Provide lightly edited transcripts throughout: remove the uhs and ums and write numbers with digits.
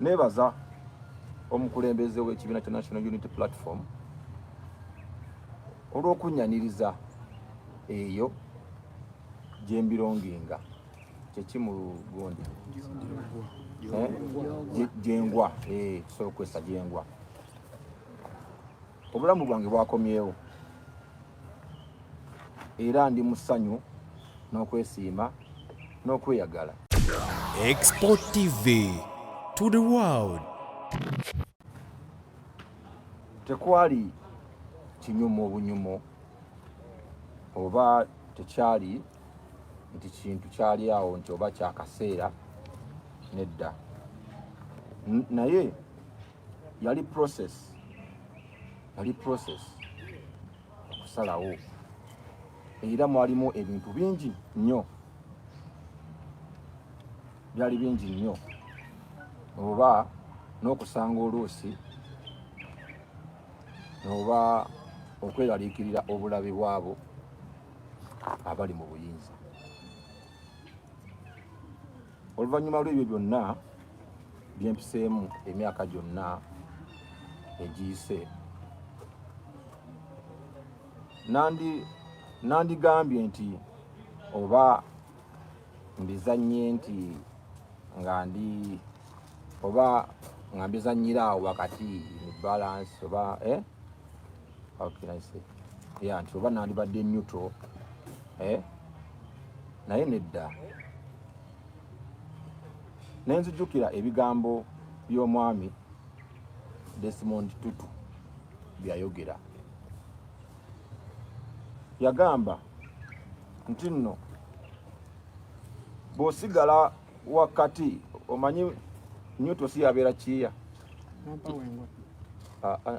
Nebaza omukulembeze w'ekibiina kya National Unity Platform olw'okunnyaniriza eyo gye mbironginga kyeki mu gundi jengwa tusobola okukozesa jengwa. Obulamu bwange bwakomyewo era ndi mu ssanyu n'okwesiima n'okweyagala. Export TV to the world. Tekwali kinyumo obunyumo oba tekyali nti kintu kyali awo nti oba kyakaseera nedda, naye yali process okusalawo era mwalimu ebintu bingi nnyo, byali bingi nnyo, oba n'okusanga oluusi oba okweraliikirira obulabe bwabo abali mu buyinza. Oluvannyuma lw'ebyo byonna byempiseemu emyaka gyonna egiyise, nandigambye nti oba mbizannye nti nga ndi oba nga mbizannyira awo wakati mu balance oba how can I say, nti oba nandibadde neutral, naye nedda. Nenzijukira ebigambo by'omwami Desmond Tutu byayogera. Yagamba nti nno bw'osigala wakati, omanyi neutral si yabeera kiya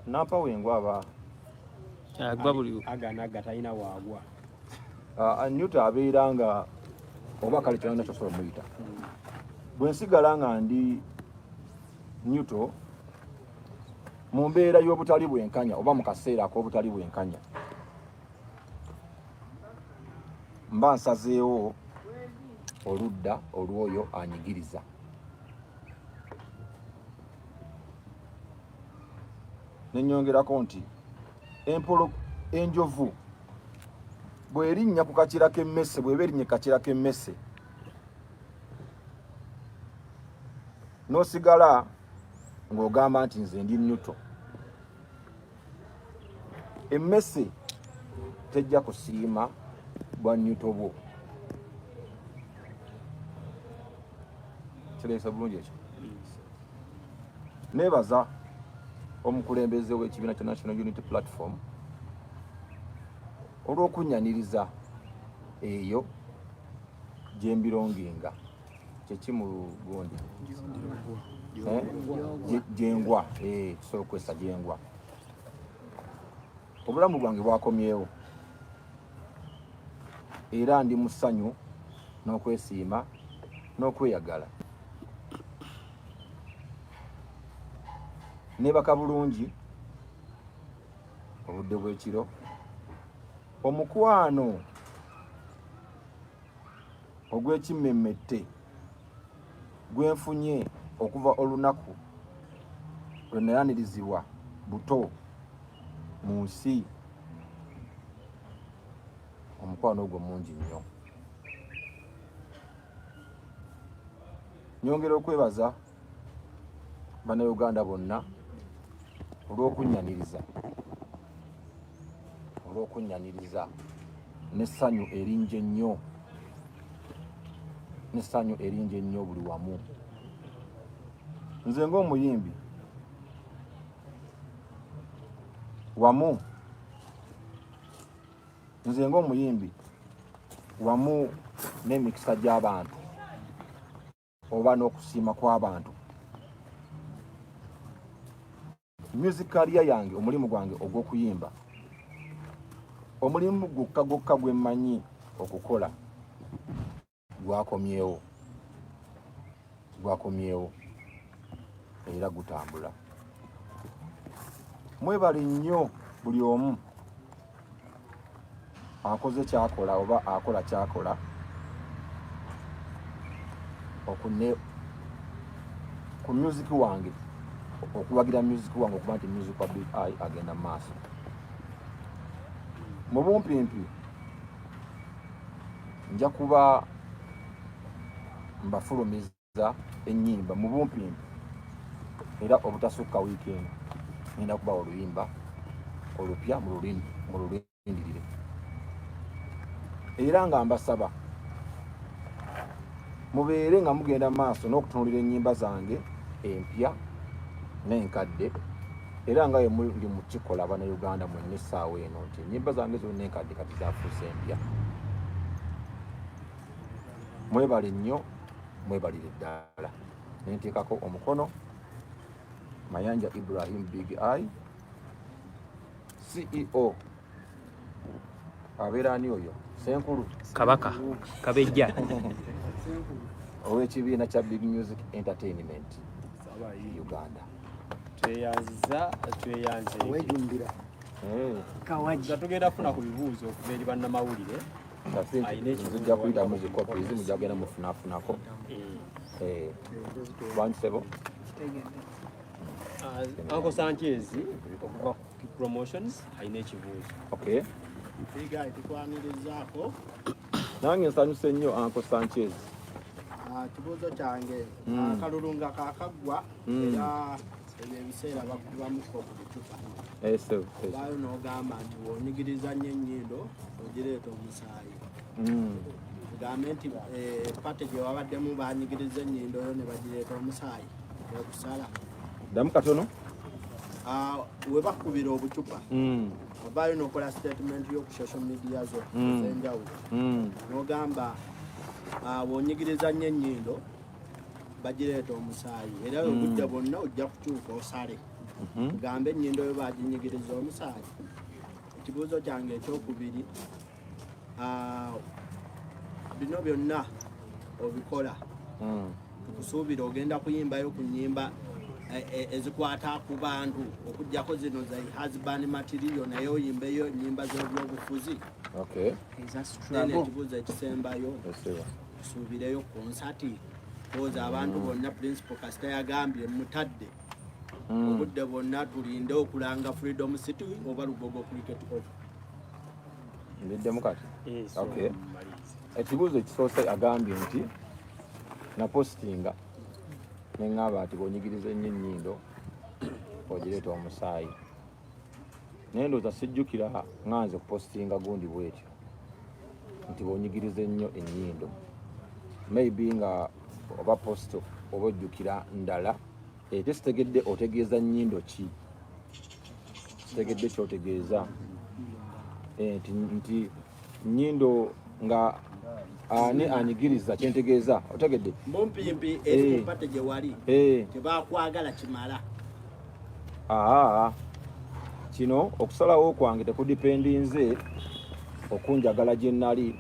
nampa wengwa aba agwa buli aganaga talina waagwa. neutral abeera nga oba kale kyonna kyosobola muyita. Bwe nsigala nga ndi neutral mu mbeera y'obutali bwenkanya oba mu kaseera ak'obutali bwenkanya, mba nsazeewo oludda olw'oyo anyigiriza. Nenyongerako nti enjovu bw'erinnya ku kakira k'emmese, bw'eba erinnya kakira k'emmese, n'osigala ng'ogamba nti nze ndi neutral, emmese tejja kusiima bwa neutral bwo. Kireesa bulungi ekyo. Nebaza omukulembeze w'ekibiina kya National Unity Platform olw'okunnyaniriza eyo gye mbironginga kyeki mu gundi jengwa, tusobola okukozesa jengwa. Obulamu bwange bwakomyewo era ndi mu ssanyu n'okwesiima n'okweyagala. Nebaka bulungi obudde bw'ekiro, omukwano ogw'ekimmemmette gwenfunye okuva olunaku lwe nayanirizibwa buto mu nsi, omukwano ogwo mungi nnyo. Nyongera okwebaza bannayuganda bonna olw'okunnyaniriza n'essanyu eringi ennyo buli wamu. Nze ng'omuyimbi wamu n'emikisa gy'abantu oba n'okusiima kw'abantu, music career yange, omulimu gwange ogw'okuyimba, omulimu gwokka gwe mmanyi okukola gwakomyewo era gutambula. Mwebale nnyo buli omu akoze kyakola oba akola kyakola ku music wange okuwagira music wange okuba nti music wa Big I agenda mu maaso mu bumpimpi nja kuba mbafulumiza ennyimba mu bumpimpi era obutasukka weekend ngenda kuba oluyimba olupya mu lulindirire era nga mbasaba mubeere nga mugenda maaso n'okutunuulira ennyimba zange empya n'enkadde era nga ndi mu kikola Bannayuganda mwenna essaawa eno nti ennyimba zange zonna enkadde kati zafuuse empya. Mwebale nnyo, mwebalire ddala. Ne nteekako omukono Mayanja Ibrahim Big I CEO abeera ani oyo Senkulu Kabaka Kabejja ow'ekibiina kya Big Music Entertainment Uganda. Tweyanze wejumbira kawaji tugenda kufuna ku bibuuzo okuva eri bannamawulire nzija kuyita muzikopi mujja kugenda mufunafunako bansebo Uncle Sanchez okuva ku promotions ayina ekibuuzo. Okay. Biga tukwanirizaako nange nsanyuse nnyo Uncle Sanchez. Kibuuzo kyange akalulu nga kakagwa era ebiseera bakubamuko ku bicupa. Bayo n'ogamba nti wonyigiriza nnyo ennyindo ogireeta omusaayi. Tugambe nti pate gye wabaddemu banyigiriza ennyindo yo ne bagireeta omusaayi okusala. Ddamu katono. We bakubira obucupa obayo n'okola statement y'oku social media zo ez'enjawulo n'ogamba wonyigiriza nnyo ennyindo bagireeta omusaayi era obudde bwonna ojja kukyuka osale gambe ennyindo yo baginyigiriza omusaayi. Ekibuuzo kyange ekyokubiri bino byonna obikola tukusuubira ogenda kuyimbayo ku nnyimba ezikwata ku bantu okujjako zino za husband material naye oyimbeyo ennyimba z'ebyobufuzi. Ekibuuzo ekisembayo tusuubireyo konsati koza abantu bonna principal kasita yagambye mutadde obudde bwonna tulinde okulanga Freedom City oba Lugogo Cricket Off. Ndiddemu kati? Ekibuuzo ekisoose agambye nti napostinga neŋŋamba nti bw'onyigiriza ennyo ennyindo ogireeta omusaayi. Naye ndowooza sijjukira ŋŋanze kupostinga gundi bw'etyo nti bw'onyigiriza ennyo ennyindo. Maybe nga oba posto oba ojjukira ndala tesitegedde otegeeza nnyindo ki, sitegedde kyotegeeza nti nnyindo nga ani anyigiriza kyentegeeza otegedde mumpimpi eri kupate gye wali tebakwagala kimala. Kino okusalawo kwange tekudipendinze okunjagala gye nnali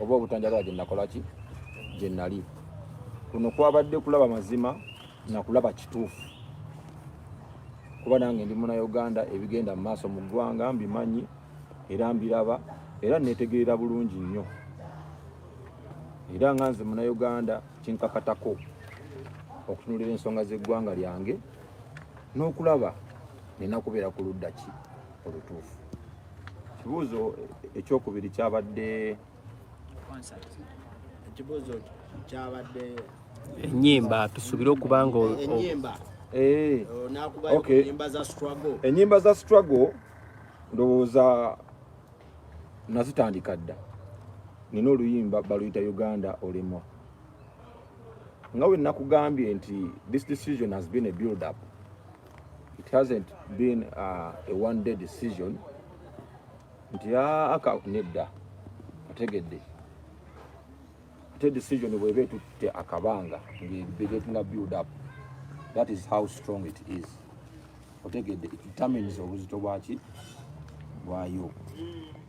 oba obutanjagala gye nakola ki gye nnali. Kuno kwabadde kulaba mazima na kulaba kituufu kuba nange ndi Munnayuganda ebigenda mu maaso mu ggwanga mbimanyi era mbiraba era netegeera bulungi nnyo era nga nze Munnayuganda kinkakatako okutunulira ensonga z'eggwanga lyange n'okulaba nina kubeera ku ludda ki olutuufu. Kibuuzo ekyokubiri kyabadde ekibuuzo kyabadde ennyimba tusuubire okuba nga ennyimba nakubayo ennyimba za struggle. Ennyimba za struggle ndowooza nazitandika dda. Nina oluyimba baluyita Uganda olemwa. Nga we nakugambye nti this decision has been a build up. It hasn't been a one day decision. Nti nedda ategedde ate decision bwebe tutte akabanga ngebegetinga build up. That is how strong it is. Otegedde it determines obuzito bwaki bwayo.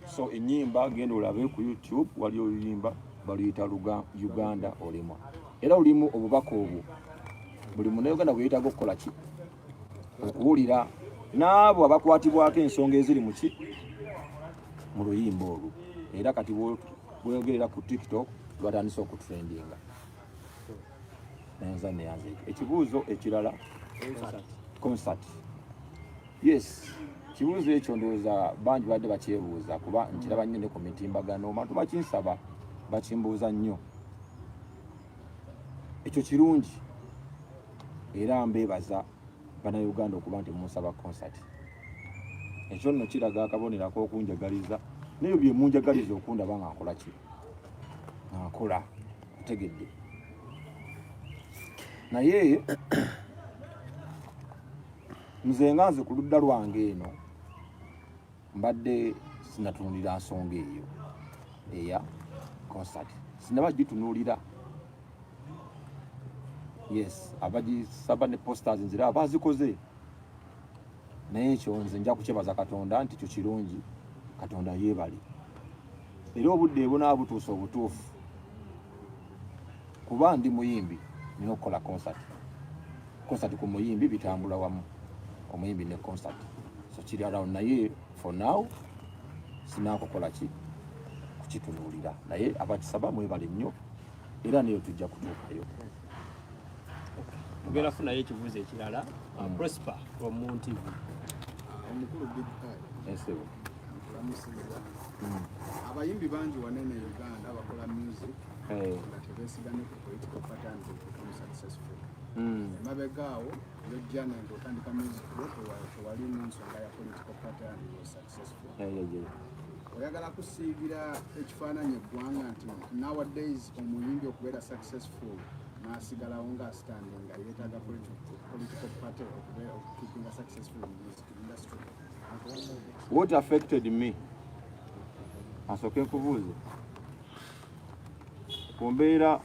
So ennyimba genda olabe ku YouTube wali oluyimba baluyita Uganda olemwa. Era olimu obubaka obwo buli Munnayuganda bweyitaga okukola ki okuwulira n'abo abakwatibwako ensonga eziri mu ki mu luyimba olwo. Era kati bweyogerera ku TikTok batandise okutrendinga. nayenza neyanze ekibuuzo ekirala concert. Yes, kibuuzo ekyo ndowooza bangi badde bakyebuuza kuba nkiraba nnyo ne ku mitimbagano bantu bakinsaba bakimbuuza nnyo. Ekyo kirungi era mbeebaza bannayuganda okuba nti munsaba concert. Ekyo nno kiraga akabonero ak'okunjagaliza naye bye munjagaliza okundaba nga nkola ki nga nkola otegedde. Naye nze nga nze ku ludda lwange eno mbadde sinatunuulira nsonga eyo eya concert, sinaba gitunuulira. Yes, abagisaba ne posters nzira abazikoze, naye ekyo nze nja kukyebaza Katonda nti kyo kirungi, Katonda yeebale. Era obudde ebona butuusa obutuufu kuba ndi muyimbi nina okukola concert. Concert ku muyimbi bitambula wamu, omuyimbi ne concert, so kiri around. Naye for now sinakukola ki kukitunuulira, naye abakisaba mwebale nnyo era niyo tujja kutuukayo. Tugenda kufunayo ekibuuzo ekirala. Prosper from Moon TV. Omukulu Big Ensebo. Tulamusiza. Abayimbi bangi wanene Uganda bakola music nga tebeesiganye ku political pattern to become successful. Mabegaawo yojjana nti otandika music tewali nsonga ya political pattern was successful. Oyagala kusiigira ekifaananyi eggwanga nti nowadays omuyimbi okubeera successful nasigalawo nga standing nga yeetaaga political party of keeping a successful music industry. What affected me? Asooke nkubuuze ku mbeera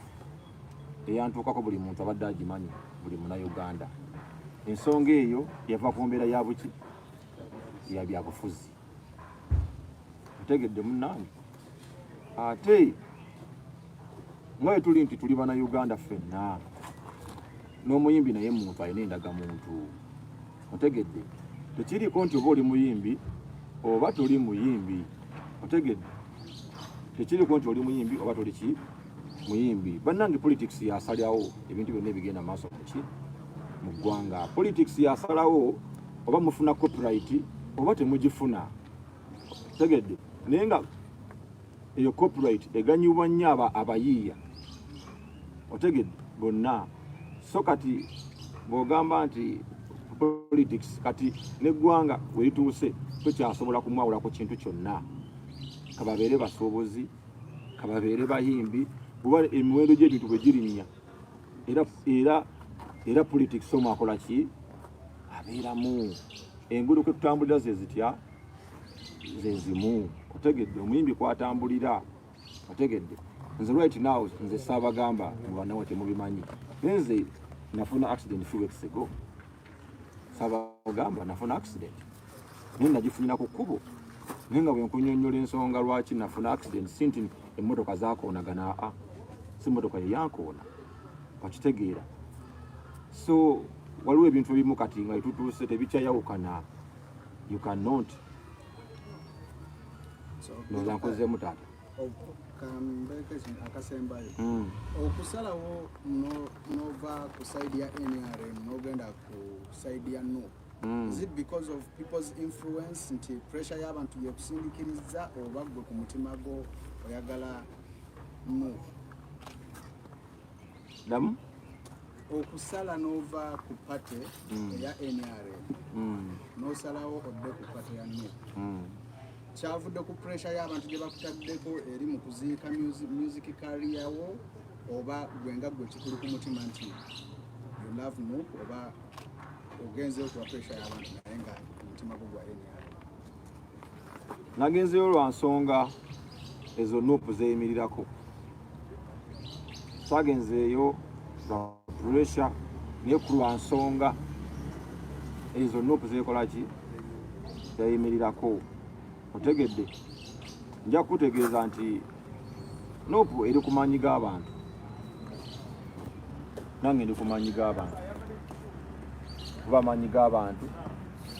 eyantuukako buli muntu abadde agimanyi, buli Munnayuganda. Ensonga eyo yava ku mbeera ya buki ya byabufuzi. Ntegedde munnange ate nga bwe tuli nti tuli Bannayuganda ffenna, n'omuyimbi naye muntu alina endagamuntu. Otegedde tekiriko nti oba oli muyimbi oba toli muyimbi. Otegedde tekiriko nti oli muyimbi oba toli ki muyimbi. Bannange politics yasalawo ebintu byonna ebigenda maaso mu ggwanga. Politics yasalawo oba mufuna copyright oba temugifuna. Otegedde naye nga eyo copyright eganyibwa nnyo abayiiya. Otegedde bonna. So kati bw'ogamba nti politics kati n'eggwanga we lituuse tokyasobola kumwawulako kintu kyonna. Kababeere basuubuzi, kababeere bayimbi, kuba emiwendo gy'ebintu bwe girinnya era politics omu akola ki abeeramu. Enguudo kwe tutambulira ze zitya ze zimu. Otegedde omuyimbi kwatambulira. Otegedde nze right now nze saabagamba mubanawe temubimanyi, nze nafuna accident few weeks ago. Saabagamba nafuna accident naye nagifunira ku kkubo, naye nga bwe nkunyonnyola ensonga lwaki nafuna accident sinti emmotoka zaakoonagana. Si mmotoka yeyankoona, wakitegeera. So waliwo ebintu ebimu kati nga etutuuse tebikyayawukana. You cannot noza nkozeemu taata akasembayo okusalawo nova ku side ya NRM n'ogenda ku side ya no. Is it because of people's influence nti pressure y'abantu yekusindikiriza oba gwe ku mutima gwo oyagala no? Damu okusala nova ku pate ya NRM n'osalawo odde ku pate ya no. Kyavudde ku pressure y'abantu gye bakutaddeko eri mu kuziika music career wo oba gwenga gwe kikulu ku mutima nti you love no oba ogenzeyo kuba pressure y'abantu naye nga omutima gwo gwa NRM? nagenzeyo lwa nsonga ezo nuupu zeeyimirirako. Saagenzeeyo lwa pressure naye ku lwa nsonga ezo nuupu zeekola ki zeeyimirirako. Otegedde nja kutegeeza nti nuupu eri ku maanyi g'abantu, nange ndi ku maanyi g'abantu, kuba amaanyi g'abantu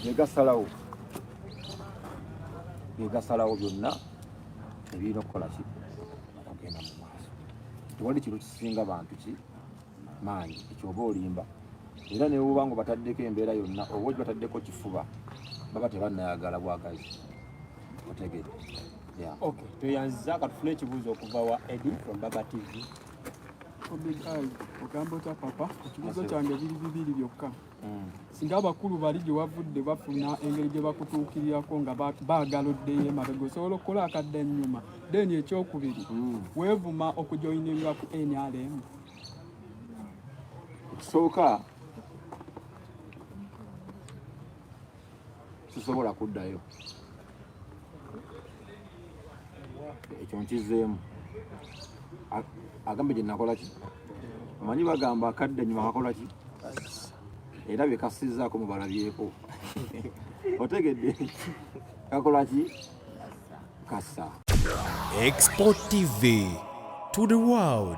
gegasalawo byonna ebirina okukola ki okugenda mu maaso. Tewali kintu kisinga bantu ki mangi ekyoba olimba era ne bwoba nga bataddeko embeera yonna oba bataddeko kifuba baba tebannayagala bwagazi otegedde. Okay, tweyanziza katufune ekibuuzo okuva wa Eddie from Baba TV. Ogamba otya papa, ekibuuzo kyange biri bibiri byokka. Singa abakulu bali gye wavudde bafuna engeri gye bakutuukirirako nga baagala oddeyo emabega osobola okukola akadde ennyuma. Then ekyokubiri weevuma okujoyininga ku NRM. Ekisooka sisobola kuddayo, ekyo nkizeemu. Agambe gye nakola ki? Manyi bagamba akadde ennyuma kakola ki? Era bye kasizzaako mubalabyeko. Otegedde? Kakola ki? Kassa. Export TV to the world.